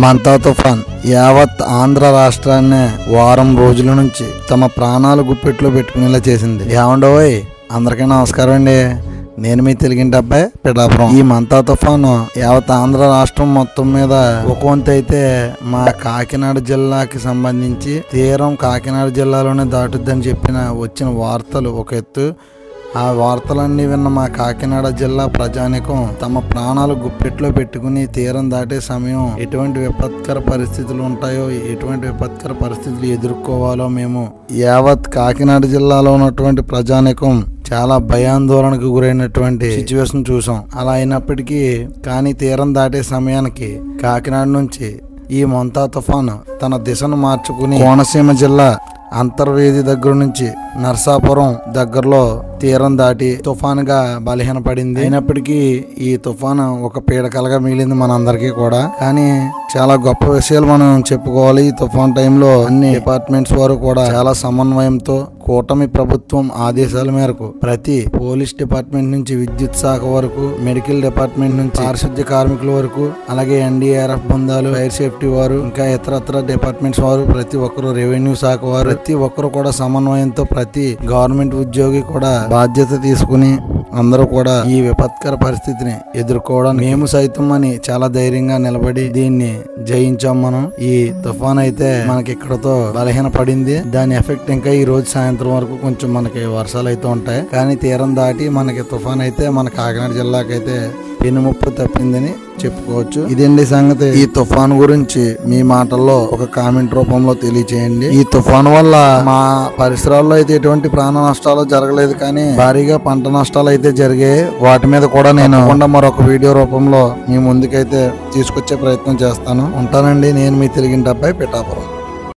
మంతా తుఫాన్ యావత్ ఆంధ్ర రాష్ట్రాన్ని వారం రోజుల నుంచి తమ ప్రాణాలు గుప్పెట్లో పెట్టుకునేలా చేసింది. ఏమండోయ్, అందరికీ నమస్కారం అండి. నేను మీ తెలుగింటి అబ్బాయి పిఠాపురం. ఈ మంతా తుఫాను యావత్ ఆంధ్ర రాష్ట్రం మొత్తం మీద ఒక వంతు అయితే మా కాకినాడ జిల్లాకి సంబంధించి తీరం కాకినాడ జిల్లాలోనే దాటుద్దని చెప్పిన వచ్చిన వార్తలు ఒక ఎత్తు. ఆ వార్తలన్నీ విన్న మా కాకినాడ జిల్లా ప్రజానికం తమ ప్రాణాలు గుప్పెట్లో పెట్టుకుని తీరం దాటే సమయం ఎటువంటి విపత్కర పరిస్థితులు ఉంటాయో, ఎటువంటి విపత్కర పరిస్థితులు ఎదుర్కోవాలో మేము యావత్ కాకినాడ జిల్లాలో ఉన్నటువంటి ప్రజానికం చాలా భయాందోళనకు గురైనటువంటి సిచ్యువేషన్ చూసాం. అలా అయినప్పటికీ కానీ తీరం దాటే సమయానికి కాకినాడ నుంచి ఈ మంతా తుఫాను తన దిశను మార్చుకుని కోనసీమ జిల్లా అంతర్వేది దగ్గర నుంచి నర్సాపురం దగ్గరలో తీరం దాటి తుఫానుగా బలహీనపడింది. అయినప్పటికీ ఈ తుఫాను ఒక పీడకలగా మిగిలింది మనందరికీ కూడా. కానీ చాలా గొప్ప విషయాలు మనం చెప్పుకోవాలి. ఈ తుఫాన్ టైంలో అన్ని డిపార్ట్మెంట్స్ వారు కూడా చాలా సమన్వయంతో కూటమి ప్రభుత్వం ఆదేశాల మేరకు ప్రతి పోలీస్ డిపార్ట్మెంట్ నుంచి విద్యుత్ శాఖ వరకు, మెడికల్ డిపార్ట్మెంట్ నుంచి పారిశుద్ధ్య కార్మికుల వరకు, అలాగే ఎన్డీఆర్ఎఫ్ బృందాలు, ఫైర్ సేఫ్టీ వారు, ఇంకా ఇతరత్ర డిపార్ట్మెంట్స్ వారు, ప్రతి ఒక్కరు, రెవెన్యూ శాఖ వారు, ప్రతి ఒక్కరు కూడా సమన్వయంతో ప్రతి గవర్నమెంట్ ఉద్యోగి కూడా బాధ్యత తీసుకుని అందరూ కూడా ఈ విపత్కర పరిస్థితిని ఎదుర్కోవడానికి మేము సైతం అని చాలా ధైర్యంగా నిలబడి దీన్ని జయించాం మనం. ఈ తుఫాన్ అయితే మనకి ఇక్కడతో బలహీన పడింది. దాని ఎఫెక్ట్ ఇంకా ఈ రోజు సాయంత్రం వరకు కొంచెం మనకి వర్షాలు అయితే ఉంటాయి. కానీ తీరం దాటి మనకి తుఫాన్ అయితే మన కాకినాడ జిల్లాకైతే పెనుముప్పు తప్పిందని చెప్పుకోవచ్చు. ఇదండి సంగతి. ఈ తుఫాన్ గురించి మీ మాటల్లో ఒక కామెంట్ రూపంలో తెలియచేయండి. ఈ తుఫాన్ వల్ల మా పరిసరాల్లో అయితే ఎటువంటి ప్రాణ నష్టాలు జరగలేదు, కానీ భారీగా పంట నష్టాలు అయితే జరిగాయి. వాటి మీద కూడా నేను మరొక వీడియో రూపంలో మీ ముందుకైతే తీసుకొచ్చే ప్రయత్నం చేస్తాను. ఉంటానండి. నేను మీ తెలుగింటి అబ్బాయి పిఠాపురం.